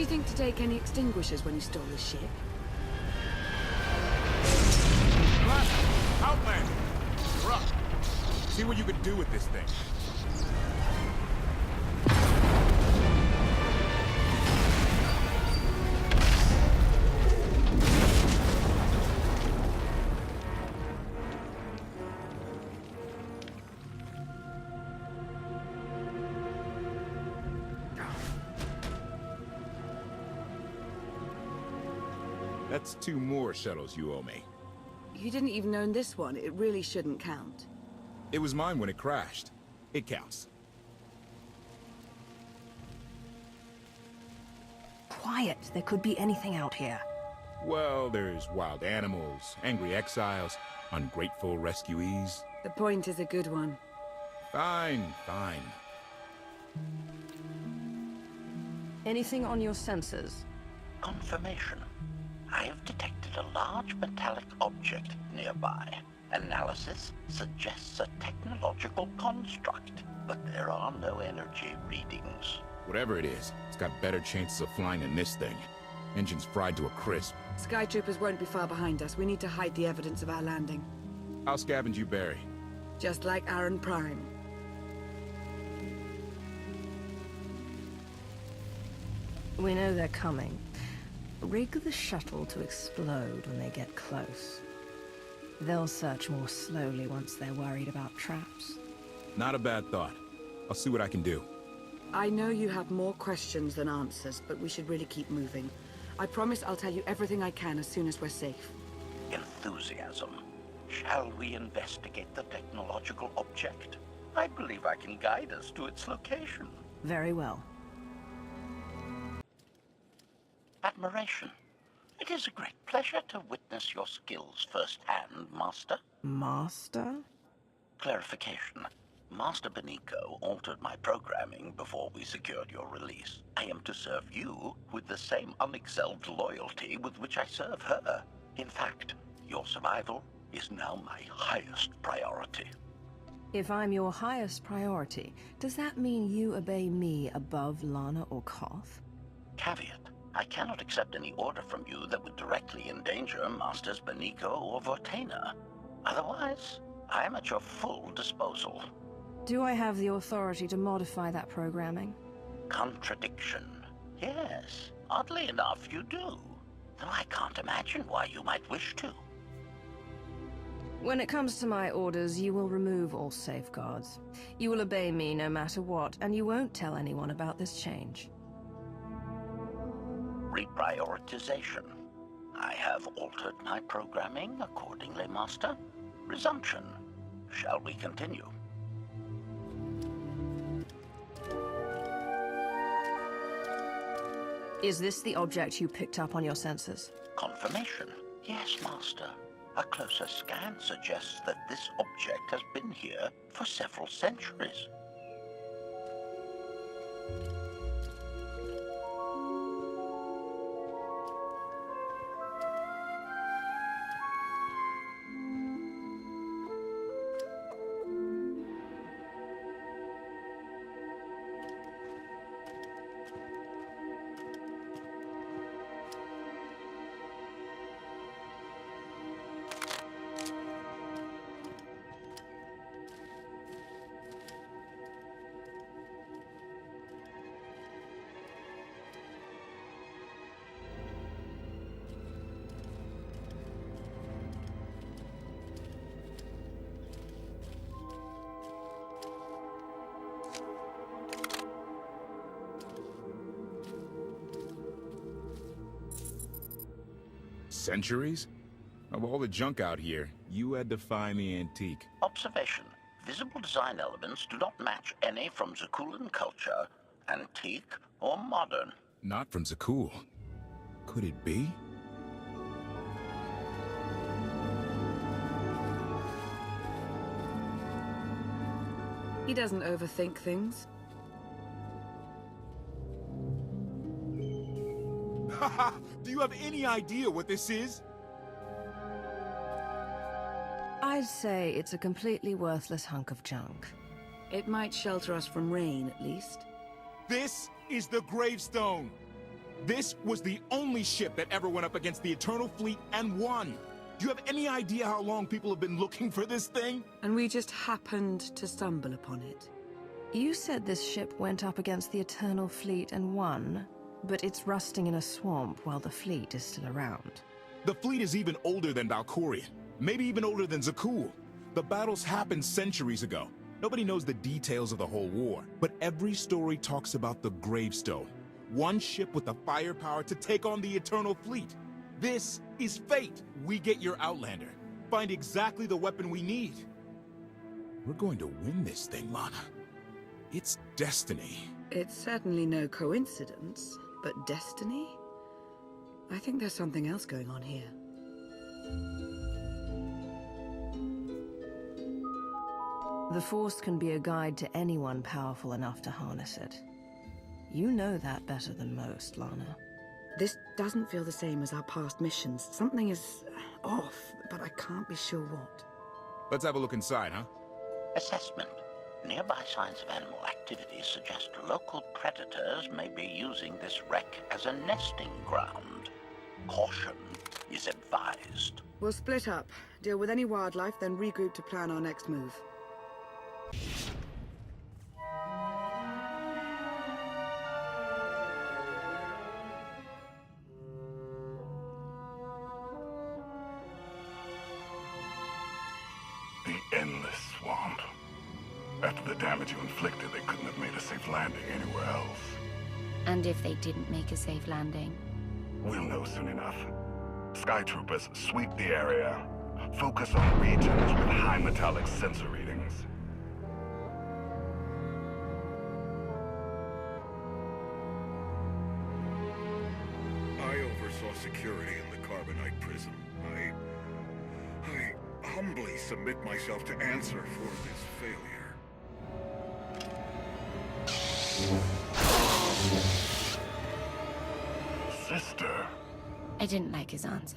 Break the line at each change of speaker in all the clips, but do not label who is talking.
you think to take any extinguishers when you stole the ship?
Laash, Outlander! You're up. See what you can do with this thing. That's 2 more shuttles you owe me.
You didn't even own this one. It really shouldn't count.
It was mine when it crashed. It counts.
Quiet. There could be anything out here.
Well, there's wild animals, angry exiles, ungrateful rescuees.
The point is a good one.
Fine, fine.
Anything on your sensors?
Confirmation. I have detected a large metallic object nearby. Analysis suggests a technological construct, but there are no energy readings.
Whatever it is, it's got better chances of flying than this thing. Engine's fried to a crisp.
Skytroopers won't be far behind us. We need to hide the evidence of our landing.
I'll scavenge you, Barry.
Just like Aaron Prime.
We know they're coming. Rig the shuttle to explode when they get close. They'll search more slowly once they're worried about traps.
Not a bad thought. I'll see what I can do.
I know you have more questions than answers, but we should really keep moving. I promise I'll tell you everything I can as soon as we're safe.
Enthusiasm. Shall we investigate the technological object? I believe I can guide us to its location.
Very well.
Admiration. It is a great pleasure to witness your skills firsthand, Master.
Master?
Clarification. Master Benico altered my programming before we secured your release. I am to serve you with the same unexcelled loyalty with which I serve her. In fact, your survival is now my highest priority.
If I'm your highest priority, does that mean you obey me above Lana or Koth?
Caveat. I cannot accept any order from you that would directly endanger Masters Benico or Vortena. Otherwise, I am at your full disposal.
Do I have the authority to modify that programming?
Contradiction. Yes, oddly enough, you do. Though I can't imagine why you might wish to.
When it comes to my orders, you will remove all safeguards. You will obey me no matter what, and you won't tell anyone about this change.
Reprioritization. I have altered my programming accordingly, Master. Resumption. Shall we continue?
Is this the object you picked up on your sensors?
Confirmation. Yes, Master. A closer scan suggests that this object has been here for several centuries.
Centuries? Of all the junk out here, you had to find the antique.
Observation. Visible design elements do not match any from Zakuulan culture, antique or modern.
Not from Zakuul. Could it be?
He doesn't overthink things.
Haha! Do you have any idea what this is?
I'd say it's a completely worthless hunk of junk.
It might shelter us from rain, at least.
This is the gravestone! This was the only ship that ever went up against the Eternal Fleet and won. Do you have any idea how long people have been looking for this thing?
And we just happened to stumble upon it.
You said this ship went up against the Eternal Fleet and won, but it's rusting in a swamp while the fleet is still around.
The fleet is even older than Valkorion, maybe even older than Zakul. The battles happened centuries ago. Nobody knows the details of the whole war, but every story talks about the Gravestone. One ship with the firepower to take on the Eternal Fleet. This is fate. We get your Outlander. Find exactly the weapon we need. We're going to win this thing, Lana. It's destiny.
It's certainly no coincidence, but destiny? I think there's something else going on here.
The Force can be a guide to anyone powerful enough to harness it. You know that better than most, Lana.
This doesn't feel the same as our past missions. Something is off, but I can't be sure what.
Let's have a look inside, huh?
Assessment. Nearby signs of animal activity suggest local predators may be using this wreck as a nesting ground. Caution is advised.
We'll split up, deal with any wildlife, then regroup to plan our next move.
The endless swamp. After the damage you inflicted, they couldn't have made a safe landing anywhere else.
And if they didn't make a safe landing?
We'll know soon enough. Sky troopers sweep the area. Focus on regions with high metallic sensor readings.
I oversaw security in the Carbonite prison. I humbly submit myself to answer for this failure.
Sister.
I didn't like his answer.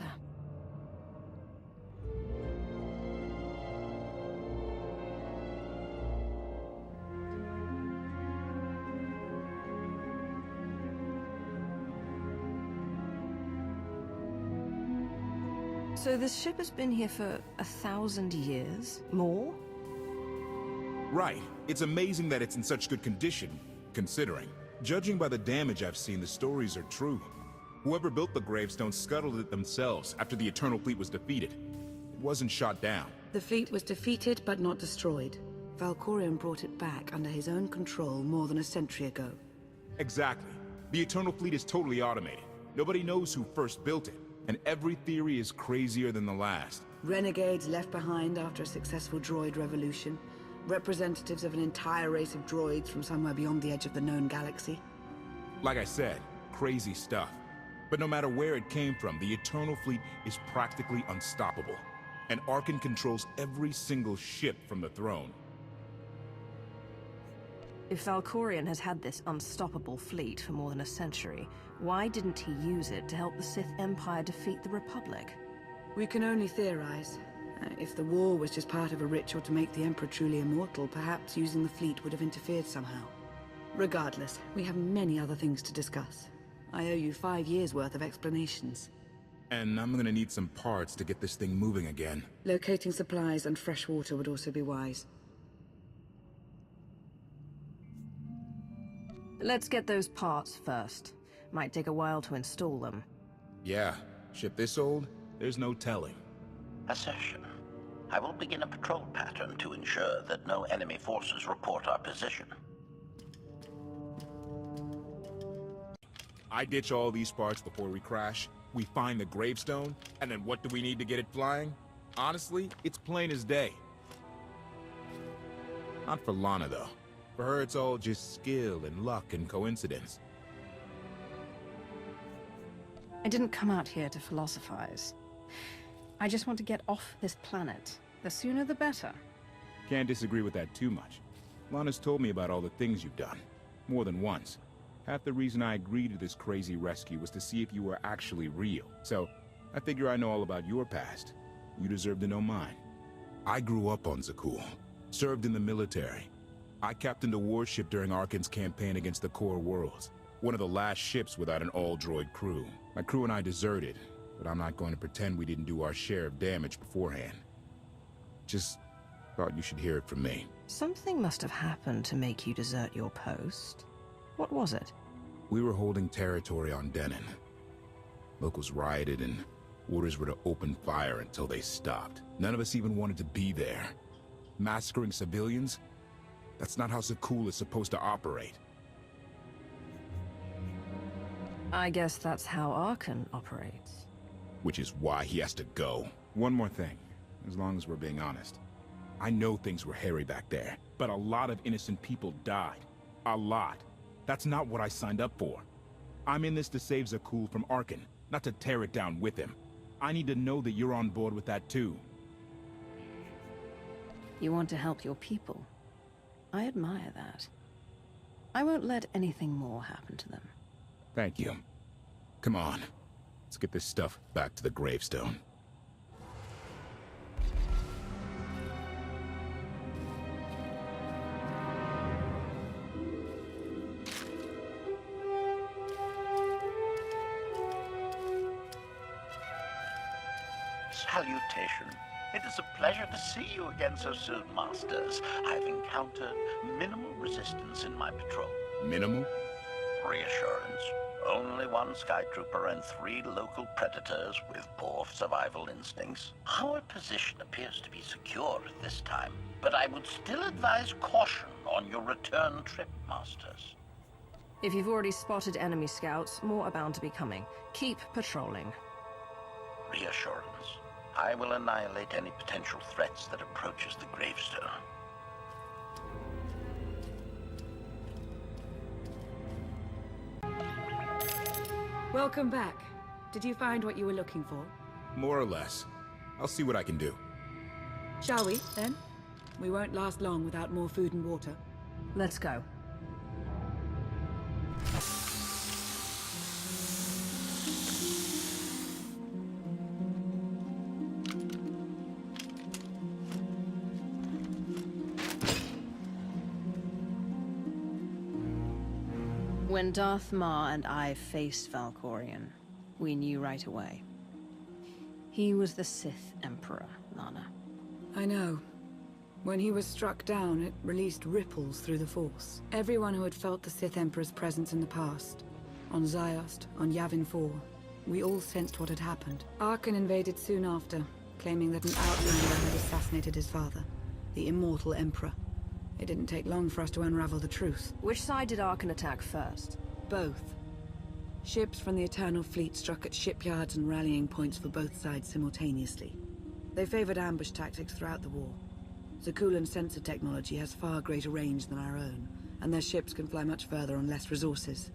So this ship has been here for 1,000 years? More?
Right. It's amazing that it's in such good condition, considering. Judging by the damage I've seen, the stories are true. Whoever built the gravestone scuttled it themselves after the Eternal Fleet was defeated. It wasn't shot down.
The fleet was defeated but not destroyed. Valkorion brought it back under his own control more than a century ago.
Exactly. The Eternal Fleet is totally automated. Nobody knows who first built it, and every theory is crazier than the last.
Renegades left behind after a successful droid revolution. Representatives of an entire race of droids from somewhere beyond the edge of the known galaxy.
Like I said, crazy stuff. But no matter where it came from, the Eternal Fleet is practically unstoppable. And Arkan controls every single ship from the throne.
If Valkorion has had this unstoppable fleet for more than a century, why didn't he use it to help the Sith Empire defeat the Republic?
We can only theorize. If the war was just part of a ritual to make the Emperor truly immortal, perhaps using the fleet would have interfered somehow. Regardless, we have many other things to discuss. I owe you 5 years' worth of explanations.
And I'm gonna need some parts to get this thing moving again.
Locating supplies and fresh water would also be wise.
Let's get those parts first. Might take a while to install them.
Yeah, ship this old, there's no telling.
Assertion. I will begin a patrol pattern to ensure that no enemy forces report our position.
I ditch all these parts before we crash. We find the gravestone, and then what do we need to get it flying? Honestly, it's plain as day. Not for Lana, though. For her, it's all just skill and luck and coincidence.
I didn't come out here to philosophize. I just want to get off this planet. The sooner the better.
Can't disagree with that too much. Lana's told me about all the things you've done. More than once. Half the reason I agreed to this crazy rescue was to see if you were actually real. So, I figure I know all about your past. You deserve to know mine. I grew up on Zakul. Served in the military. I captained a warship during Arkan's campaign against the Core Worlds. One of the last ships without an all-droid crew. My crew and I deserted, but I'm not going to pretend we didn't do our share of damage beforehand. Just thought you should hear it from me.
Something must have happened to make you desert your post. What was it?
We were holding territory on Denon. Locals rioted and orders were to open fire until they stopped. None of us even wanted to be there. Massacring civilians? That's not how Zakuul is supposed to operate.
I guess that's how Arkan operates.
Which is why he has to go. One more thing, as long as we're being honest. I know things were hairy back there, but a lot of innocent people died. A lot. That's not what I signed up for. I'm in this to save Zakuul from Arkan, not to tear it down with him. I need to know that you're on board with that too.
You want to help your people. I admire that. I won't let anything more happen to them.
Thank you. Come on. Let's get this stuff back to the gravestone.
Salutation. It is a pleasure to see you again so soon, Masters. I've encountered minimal resistance in my patrol.
Minimal?
Reassurance. Only one Skytrooper and 3 local predators with poor survival instincts. Our position appears to be secure at this time, but I would still advise caution on your return trip, Masters.
If you've already spotted enemy scouts, more are bound to be coming. Keep patrolling.
Reassurance. I will annihilate any potential threats that approaches the gravestone.
Welcome back. Did you find what you were looking for?
More or less. I'll see what I can do.
Shall we, then? We won't last long without more food and water.
Let's go. When Darth Maul and I faced Valkorion, we knew right away. He was the Sith Emperor, Lana.
I know. When he was struck down, it released ripples through the Force. Everyone who had felt the Sith Emperor's presence in the past, on Ziost, on Yavin 4, we all sensed what had happened. Arkan invaded soon after, claiming that an outlander had assassinated his father, the immortal Emperor. It didn't take long for us to unravel the truth.
Which side did Arkan attack first?
Both. Ships from the Eternal Fleet struck at shipyards and rallying points for both sides simultaneously. They favored ambush tactics throughout the war. Zakuulan sensor technology has far greater range than our own, and their ships can fly much further on less resources.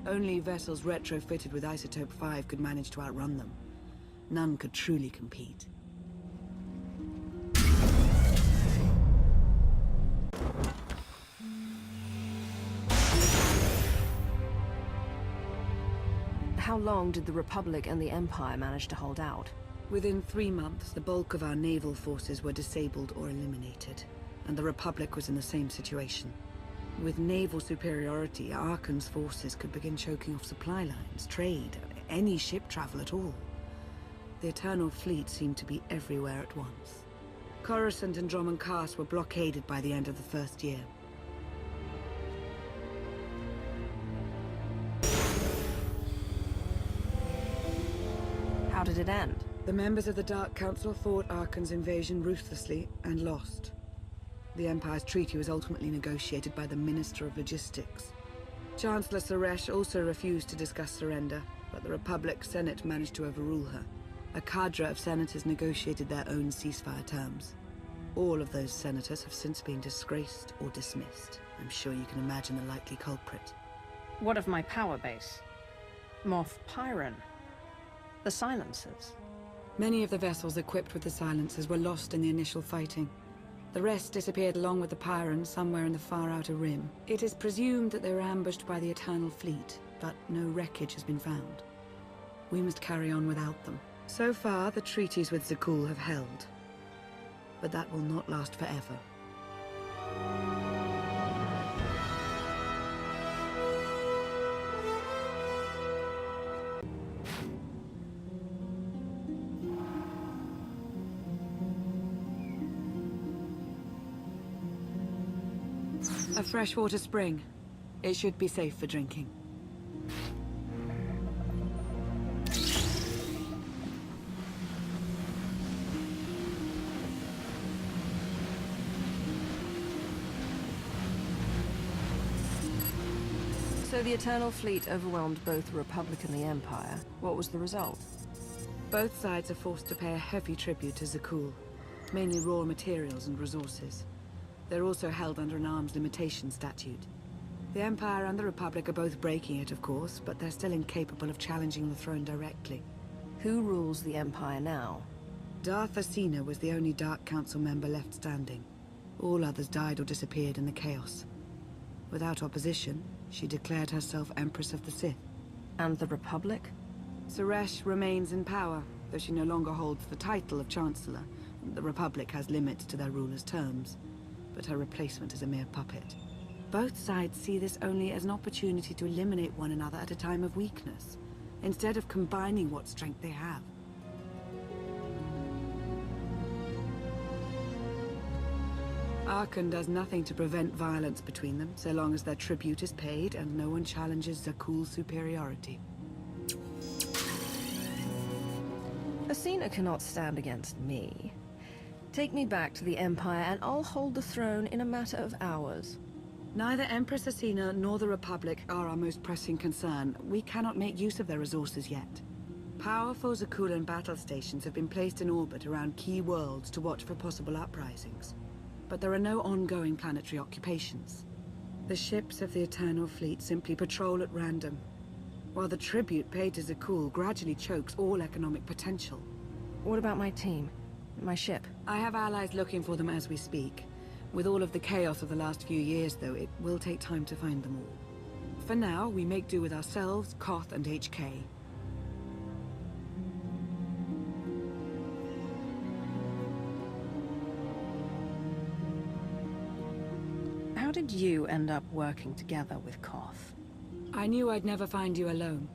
Only vessels retrofitted with Isotope 5 could manage to outrun them. None could truly compete.
How long did the Republic and the Empire manage to hold out?
Within 3 months, the bulk of our naval forces were disabled or eliminated, and the Republic was in the same situation. With naval superiority, Arkan's forces could begin choking off supply lines, trade, any ship travel at all. The Eternal Fleet seemed to be everywhere at once. Coruscant and Dromund Kaas were blockaded by the end of the first year.
How did it end?
The members of the Dark Council fought Arkan's invasion ruthlessly and lost. The Empire's treaty was ultimately negotiated by the Minister of Logistics. Chancellor Suresh also refused to discuss surrender, but the Republic Senate managed to overrule her. A cadre of senators negotiated their own ceasefire terms. All of those senators have since been disgraced or dismissed. I'm sure you can imagine the likely culprit.
What of my power base? Moff Pyron? The silencers?
Many of the vessels equipped with the silencers were lost in the initial fighting. The rest disappeared along with the Pyrans somewhere in the far outer rim. It is presumed that they were ambushed by the Eternal Fleet, but no wreckage has been found. We must carry on without them. So far, the treaties with Zakuul have held. But that will not last forever. A freshwater spring. It should be safe for drinking.
So the Eternal Fleet overwhelmed both the Republic and the Empire. What was the result?
Both sides are forced to pay a heavy tribute to Zakul, mainly raw materials and resources. They're also held under an arms limitation statute. The Empire and the Republic are both breaking it, of course, but they're still incapable of challenging the throne directly.
Who rules the Empire now?
Darth Asina was the only Dark Council member left standing. All others died or disappeared in the chaos. Without opposition, she declared herself Empress of the Sith.
And the Republic?
Suresh remains in power, though she no longer holds the title of Chancellor. The Republic has limits to their ruler's terms, but her replacement is a mere puppet. Both sides see this only as an opportunity to eliminate one another at a time of weakness, instead of combining what strength they have. Arkan does nothing to prevent violence between them, so long as their tribute is paid and no one challenges Zakul's superiority.
Asina cannot stand against me. Take me back to the Empire and I'll hold the throne in a matter of hours.
Neither Empress Asina nor the Republic are our most pressing concern. We cannot make use of their resources yet. Powerful Zakulan battle stations have been placed in orbit around key worlds to watch for possible uprisings. But there are no ongoing planetary occupations. The ships of the Eternal Fleet simply patrol at random, while the tribute paid to Zakul gradually chokes all economic potential.
What about my team? My ship?
I have allies looking for them as we speak. With all of the chaos of the last few years, though, it will take time to find them all. For now, we make do with ourselves, Koth, and HK.
How did you end up working together with Koth?
I knew I'd never find you alone.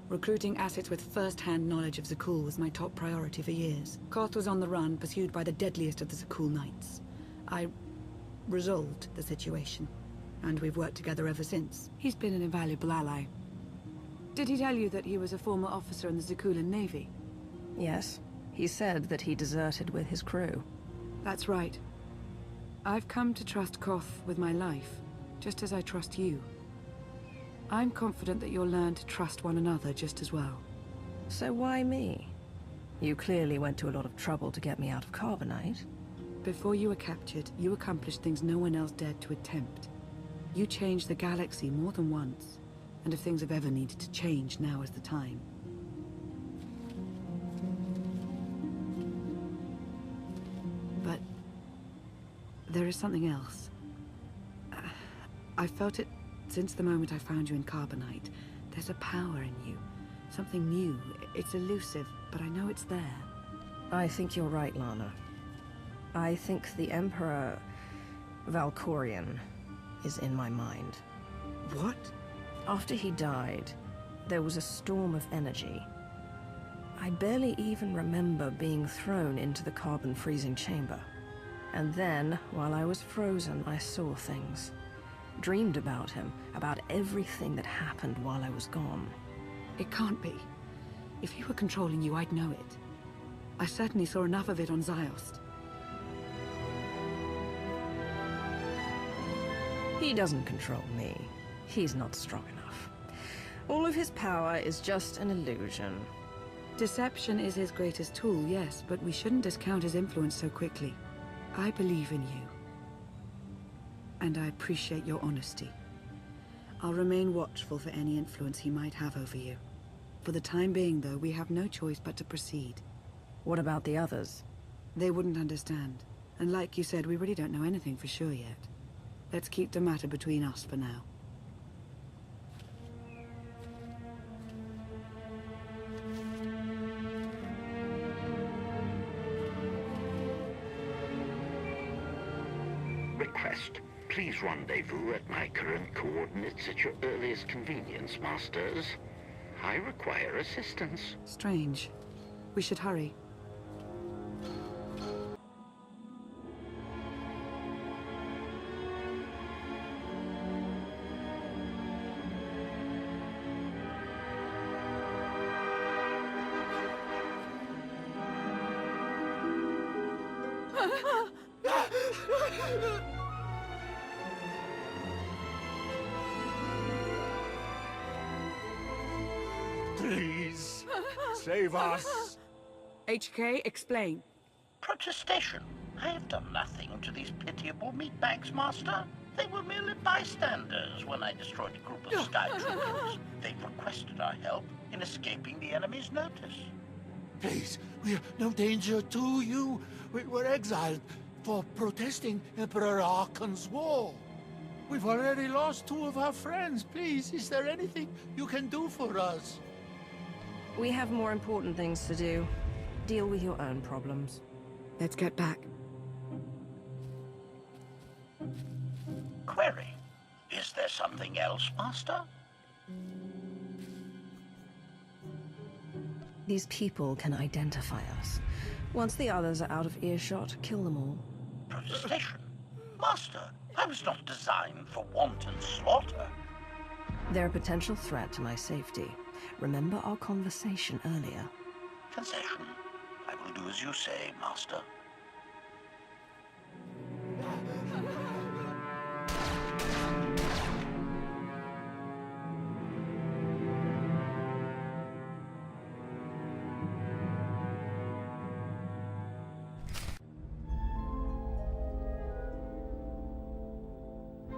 Recruiting assets with first-hand knowledge of Zakul was my top priority for years. Koth was on the run, pursued by the deadliest of the Zakul Knights. I resolved the situation, and we've worked together ever since. He's been an invaluable ally. Did he tell you that he was a former officer in the Zakulan Navy?
Yes. He said that he deserted with his crew.
That's right. I've come to trust Koth with my life, just as I trust you. I'm confident that you'll learn to trust one another just as well.
So why me? You clearly went to a lot of trouble to get me out of Carbonite.
Before you were captured, you accomplished things no one else dared to attempt. You changed the galaxy more than once, and if things have ever needed to change, now is the time. But there is something else. I felt it since the moment I found you in Carbonite. There's a power in you. Something new. It's elusive, but I know it's there.
I think you're right, Lana. I think the Emperor Valkorion is in my mind.
What?
After he died, there was a storm of energy. I barely even remember being thrown into the carbon freezing chamber. And then, while I was frozen, I saw things. Dreamed about him, about everything that happened while I was gone.
It can't be. If he were controlling you, I'd know it. I certainly saw enough of it on Ziost.
He doesn't control me. He's not strong enough. All of his power is just an illusion.
Deception is his greatest tool, yes, but we shouldn't discount his influence so quickly. I believe in you. And I appreciate your honesty. I'll remain watchful for any influence he might have over you. For the time being, though, we have no choice but to proceed.
What about the others?
They wouldn't understand. And like you said, we really don't know anything for sure yet. Let's keep the matter between us for now.
Request. Please rendezvous at my current coordinates at your earliest convenience, Masters. I require assistance.
Strange. We should hurry.
Please, save us.
HK, explain.
Protestation. I have done nothing to these pitiable meatbags, Master. They were merely bystanders when I destroyed a group of Sky Troopers. They requested our help in escaping the enemy's notice.
Please, we're no danger to you. We were exiled for protesting Emperor Archon's war. We've already lost 2 of our friends. Please, is there anything you can do for us?
We have more important things to do. Deal with your own problems.
Let's get back.
Query. Is there something else, Master?
These people can identify us. Once the others are out of earshot, kill them all.
Protestation? Master, I was not designed for wanton slaughter.
They're a potential threat to my safety. Remember our conversation earlier.
Concession. I will do as you say, Master.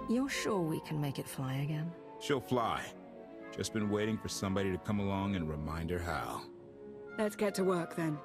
You're sure we can make it fly again?
She'll fly. Just been waiting for somebody to come along and remind her how.
Let's get to work then.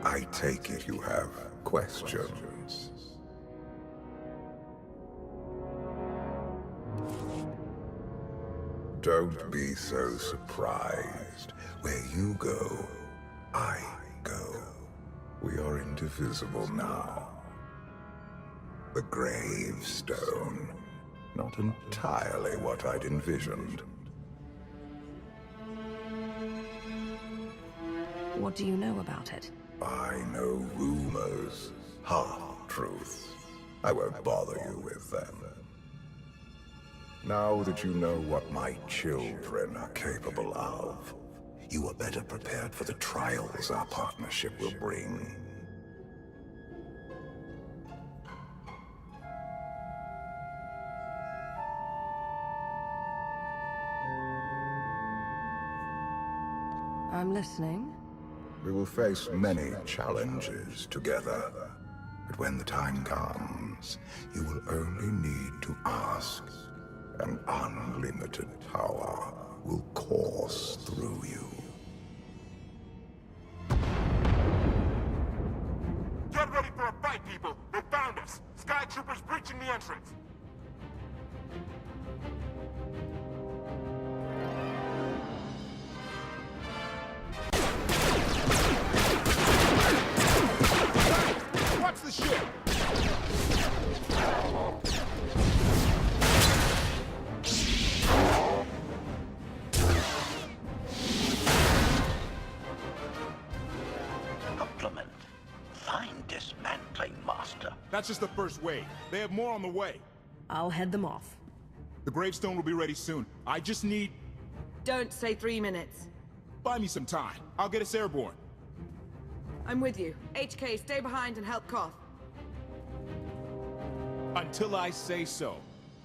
I take it you have questions. Don't be so surprised. Where you go, I go. We are indivisible now. The gravestone. Not entirely what I'd envisioned.
What do you know about it?
I know rumors, half-truths. I won't bother you with them. Now that you know what my children are capable of, you are better prepared for the trials our partnership will bring.
I'm listening.
We will face many challenges together. But when the time comes, you will only need to ask. An unlimited power will course through you.
Get ready for a fight, people! They found us! Sky Troopers breaching the entrance!
Watch the ship!
Compliment. Fine dismantling, Master.
That's just the first wave. They have more on the way.
I'll head them off.
The gravestone will be ready soon. I just need...
Don't say 3 minutes.
Buy me some time. I'll get us airborne.
I'm with you. HK, stay behind and help Koth.
Until I say so.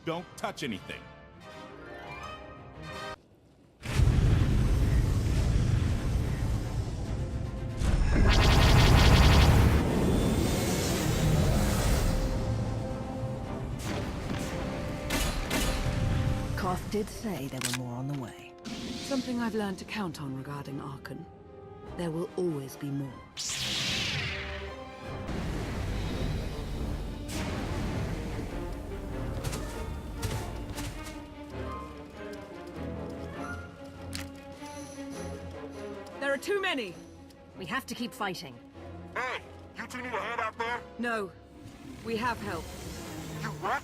Don't touch anything.
Koth did say there were more on the way.
Something I've learned to count on regarding Archon. There will always be more. There are too many!
We have to keep fighting.
Hey! You two need a hand out there?
No. We have help.
You what?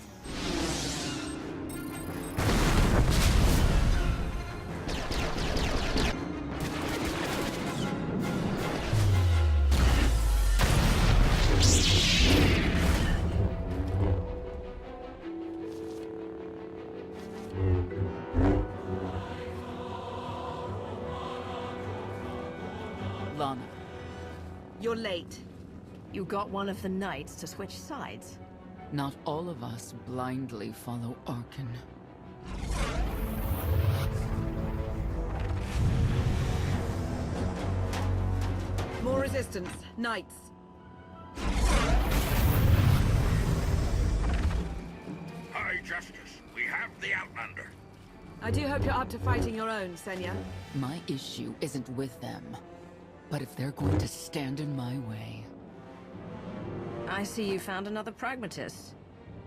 Lana. You're late.
You got one of the knights to switch sides.
Not all of us blindly follow Archon.
More resistance. Knights.
High Justice, we have the Outlander.
I do hope you're up to fighting your own, Senya.
My issue isn't with them. But if they're going to stand in my way...
I see you found another pragmatist.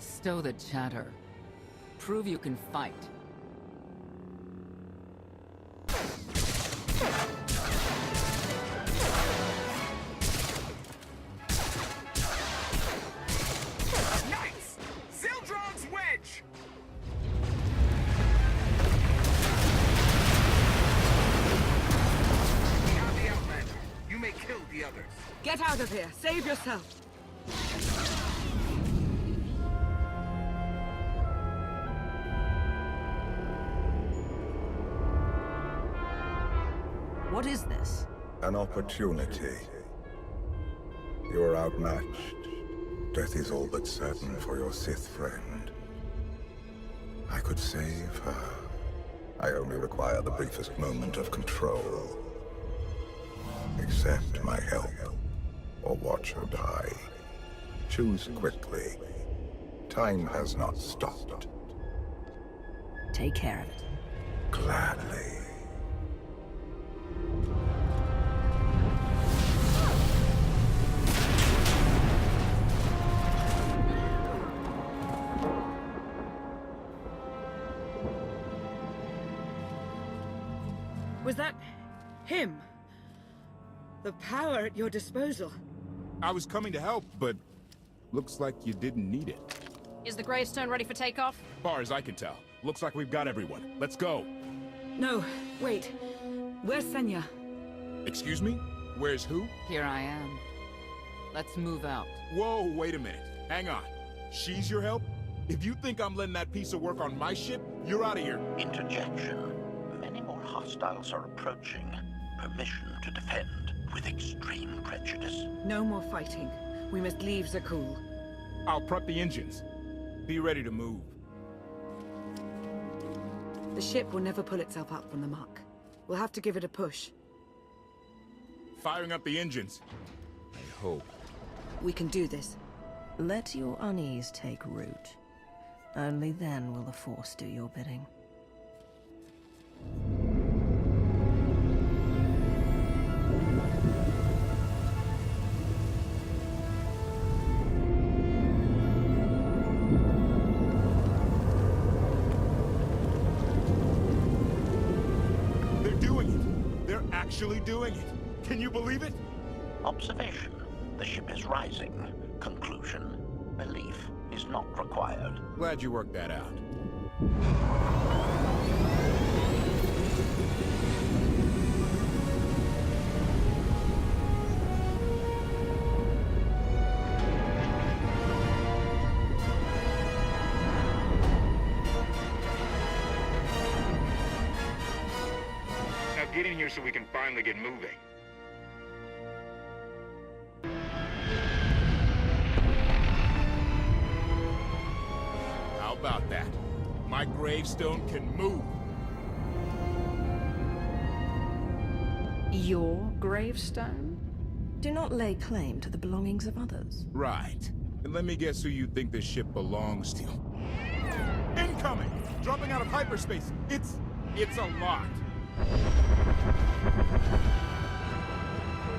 Stow the chatter. Prove you can fight.
Nice! Zildron's wedge! We have the Outlander. You may kill the others.
Get out of here. Save yourself.
What is this?
An opportunity. You are outmatched. Death is all but certain for your Sith friend. I could save her. I only require the briefest moment of control. Accept my help, or watch her die. Choose quickly. Time has not stopped.
Take care of it.
Gladly.
that him? The power at your disposal.
I was coming to help, but looks like you didn't need it.
Is the gravestone ready for takeoff?
Far as I can tell. Looks like we've got everyone. Let's go.
No, wait. Where's Senya?
Excuse me? Where's who?
Here I am. Let's move out.
Whoa, wait a minute. Hang on. She's your help? If you think I'm letting that piece of work on my ship, you're out of here.
Interjection. Many more hostiles are approaching. Permission to defend with extreme prejudice.
No more fighting. We must leave Zakul.
I'll prep the engines. Be ready to move.
The ship will never pull itself up from the muck. We'll have to give it a push.
Firing up the engines. I hope.
We can do this.
Let your unease take root. Only then will the Force do your bidding.
They're doing it. They're actually doing it. Can you believe it?
Observation. The ship is rising. Conclusion. Belief is not required.
Glad you worked that out.
Now get in here so we can finally get moving.
How about that? My gravestone can move.
Your gravestone? Do not lay claim to the belongings of others.
Right. And let me guess who you think this ship belongs to. Incoming! Dropping out of hyperspace. It's a lot.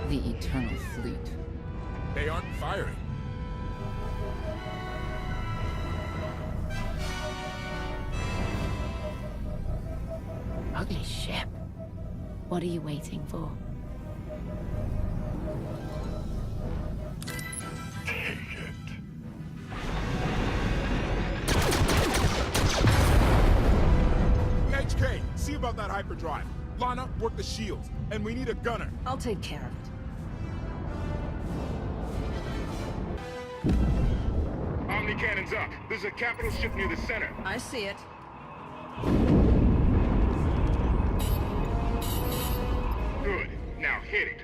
The Eternal Fleet.
They aren't firing.
Ugly ship. What are you waiting for?
Take it.
HK, see about that hyperdrive. Lana, work the shields. And we need a gunner.
I'll take care of it.
Omni cannons up. There's a capital ship near the center.
I see it.
Good. Now hit it.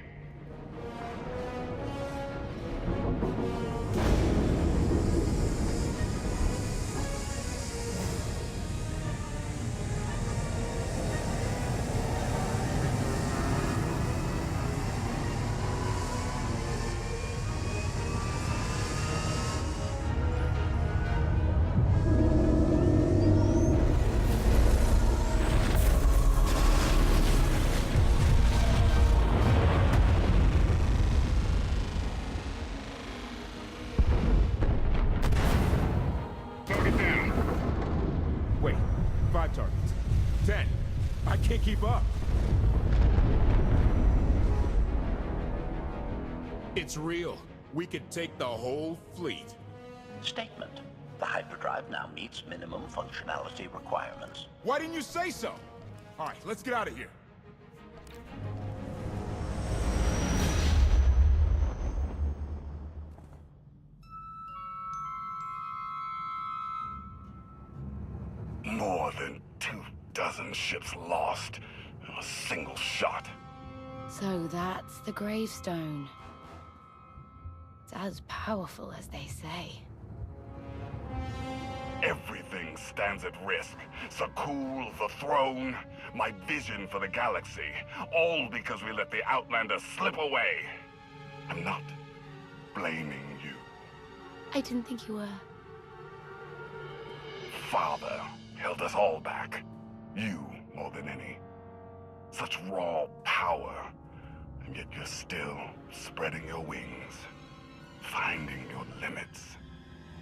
Target down.
Wait, 5 targets. 10. I can't keep up. It's real. We could take the whole fleet.
Statement. The hyperdrive now meets minimum functionality requirements.
Why didn't you say so? All right, let's get out of here.
More than 24 ships lost in a single shot.
So that's the gravestone. It's as powerful as they say.
Everything stands at risk. Zakul, the throne, my vision for the galaxy. All because we let the Outlanders slip away. I'm not blaming you.
I didn't think you were.
Father held us all back. You more than any. Such raw power. And yet you're still spreading your wings. Finding your limits.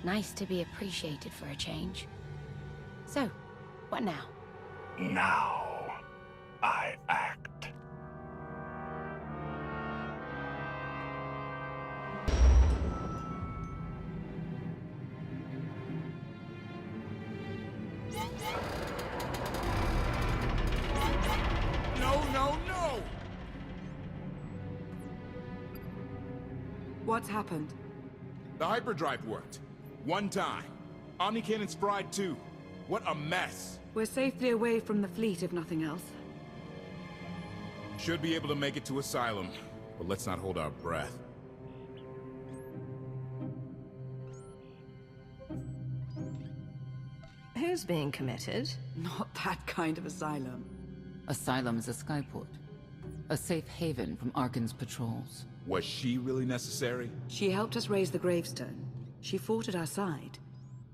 Nice to be appreciated for a change. So, what now?
Now, I act.
What's happened?
The hyperdrive worked. One time. Omnicannon's fried too. What a mess.
We're safely away from the fleet, if nothing else.
Should be able to make it to Asylum, but let's not hold our breath.
Who's being committed?
Not that kind of asylum.
Asylum is a skyport. A safe haven from Arkan's patrols.
Was she really necessary?
She helped us raise the gravestone. She fought at our side.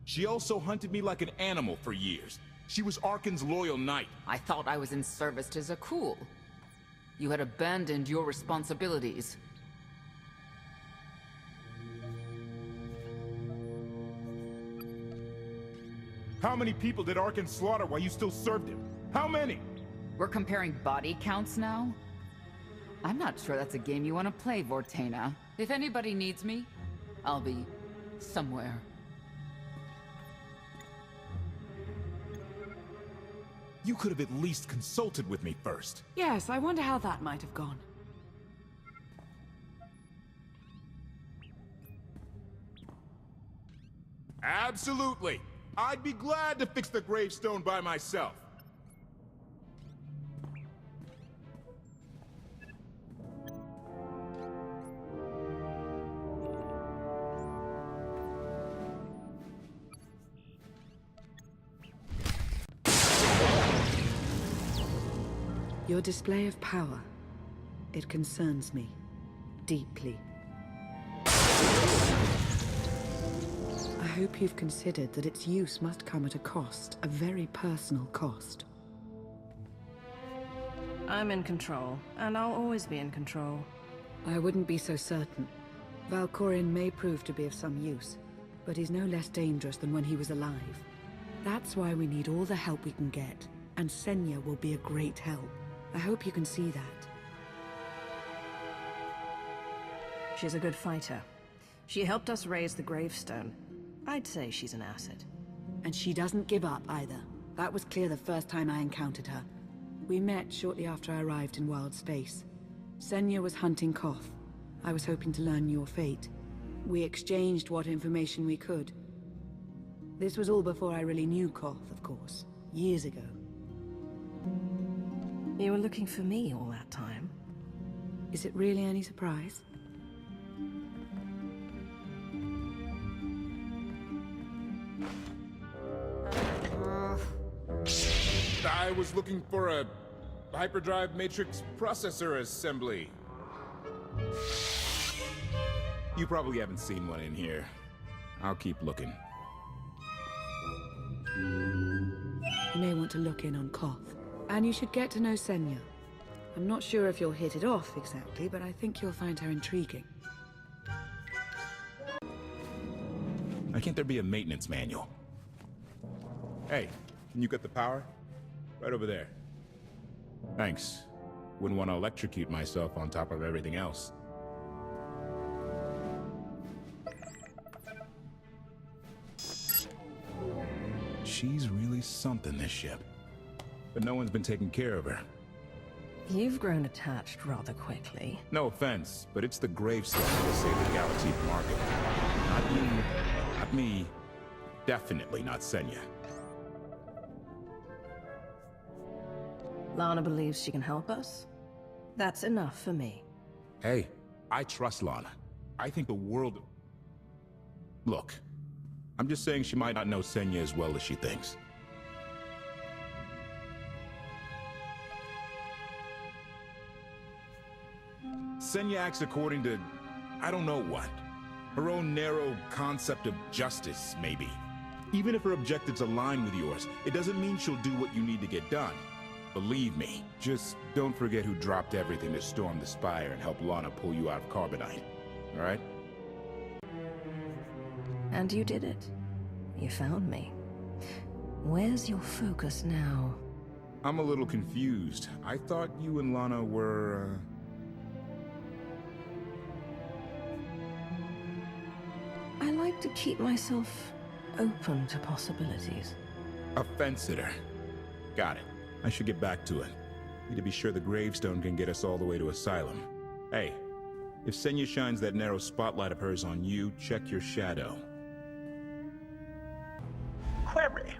She also hunted me like an animal for years. She was Arkan's loyal knight.
I thought I was in service to Zakul. You had abandoned your responsibilities.
How many people did Arkan slaughter while you still served him? How many?
We're comparing body counts now? I'm not sure that's a game you want to play, Vortena. If anybody needs me, I'll be somewhere.
You could have at least consulted with me first.
Yes, I wonder how that might have gone.
Absolutely. I'd be glad to fix the gravestone by myself.
Your display of power, it concerns me deeply. I hope you've considered that its use must come at a cost, a very personal cost.
I'm in control, and I'll always be in control.
I wouldn't be so certain. Valkorion may prove to be of some use, but he's no less dangerous than when he was alive. That's why we need all the help we can get, and Senya will be a great help. I hope you can see that.
She's a good fighter. She helped us raise the gravestone. I'd say she's an asset.
And she doesn't give up either. That was clear the first time I encountered her. We met shortly after I arrived in wild space. Senya was hunting Koth. I was hoping to learn your fate. We exchanged what information we could. This was all before I really knew Koth, of course. Years ago.
You were looking for me all that time?
Is it really any surprise?
I was looking for a hyperdrive matrix processor assembly. You probably haven't seen one in here. I'll keep looking.
You may want to look in on Koth. And you should get to know Senya. I'm not sure if you'll hit it off exactly, but I think you'll find her intriguing.
Why can't there be a maintenance manual? Hey, can you get the power? Right over there. Thanks. Wouldn't want to electrocute myself on top of everything else. She's really something, this ship. But no one's been taking care of her.
You've grown attached rather quickly.
No offense, but it's the gravestone that will save the galaxy from Arkan. Not you, not me, definitely not Senya.
Lana believes she can help us? That's enough for me.
Hey, I trust Lana. I think the world... Look, I'm just saying she might not know Senya as well as she thinks. Senya acts according to... I don't know what. Her own narrow concept of justice, maybe. Even if her objectives align with yours, it doesn't mean she'll do what you need to get done. Believe me. Just don't forget who dropped everything to storm the Spire and help Lana pull you out of Carbonite. Alright?
And you did it. You found me. Where's your focus now?
I'm a little confused. I thought you and Lana were,
I like to keep myself open to possibilities.
a fence-sitter. Got it. I should get back to it. Need to be sure the gravestone can get us all the way to Asylum. Hey, If Senya shines that narrow spotlight of hers on you, check your shadow.
Query.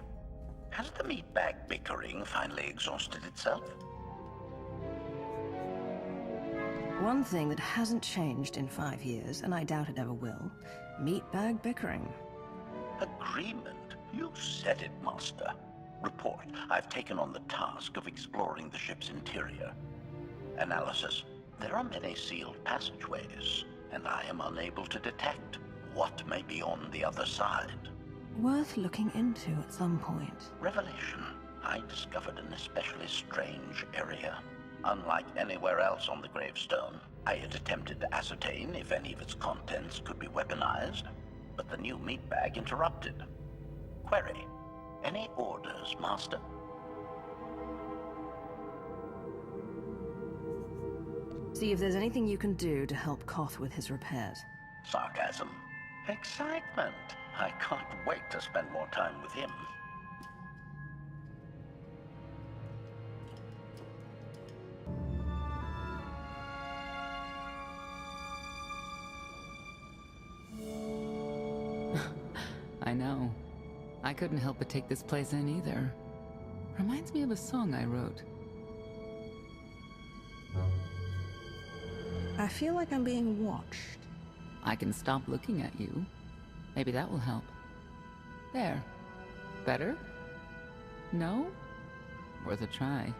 Has the meatbag bickering finally exhausted itself?
One thing that hasn't changed in 5 years, and I doubt it ever will, meatbag bickering.
Agreement? You said it, Master. Report. I've taken on the task of exploring the ship's interior. Analysis. There are many sealed passageways, and I am unable to detect what may be on the other side.
Worth looking into at some point.
Revelation. I discovered an especially strange area. Unlike anywhere else on the gravestone, I had attempted to ascertain if any of its contents could be weaponized, but the new meatbag interrupted. Query. Any orders, Master?
See if there's anything you can do to help Koth with his repairs.
Sarcasm. Excitement. I can't wait to spend more time with him.
I know. I couldn't help but take this place in either. Reminds me of a song I wrote.
I feel like I'm being watched.
I can stop looking at you. Maybe that will help. There. Better? No? Worth a try.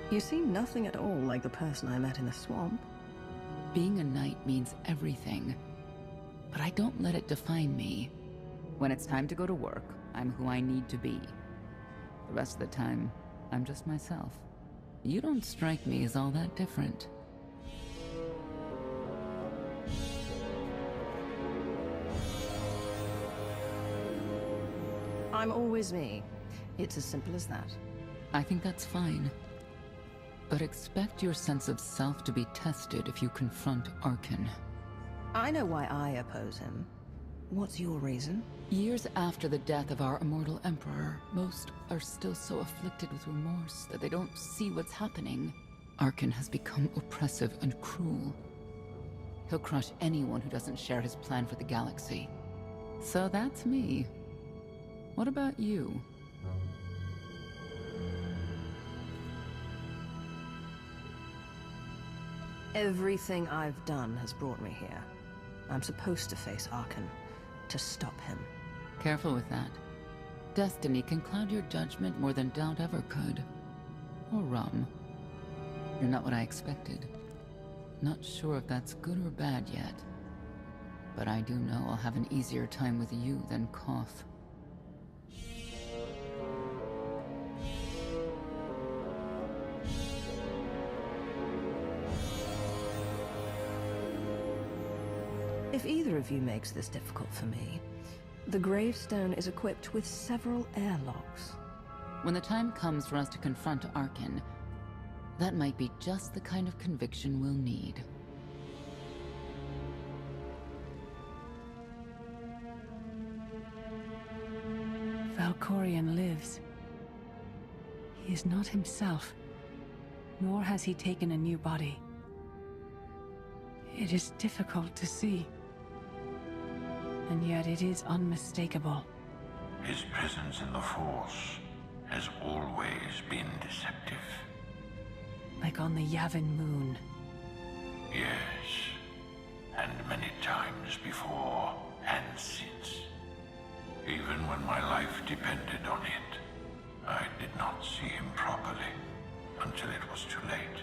You seem nothing at all like the person I met in the swamp.
Being a knight means everything. But I don't let it define me. When it's time to go to work, I'm who I need to be. The rest of the time, I'm just myself. You don't strike me as all that different.
I'm always me. It's as simple as that.
I think that's fine. But expect your sense of self to be tested if you confront Arkan.
I know why I oppose him. What's your reason?
Years after the death of our immortal emperor, most are still so afflicted with remorse that they don't see what's happening. Arkan has become oppressive and cruel. He'll crush anyone who doesn't share his plan for the galaxy. So that's me. What about you?
Everything I've done has brought me here. I'm supposed to face Arkan, to stop him.
Careful with that. Destiny can cloud your judgment more than doubt ever could. Or rum. You're not what I expected. Not sure if that's good or bad yet. But I do know I'll have an easier time with you than Koth.
If either of you makes this difficult for me, the gravestone is equipped with several airlocks.
When the time comes for us to confront Arkan, that might be just the kind of conviction we'll need.
Valkorion lives. He is not himself, nor has he taken a new body. It is difficult to see, and yet it is unmistakable.
His presence in the Force has always been deceptive.
Like on the Yavin moon.
Yes, and many times before and since. Even when my life depended on it, I did not see him properly until it was too late.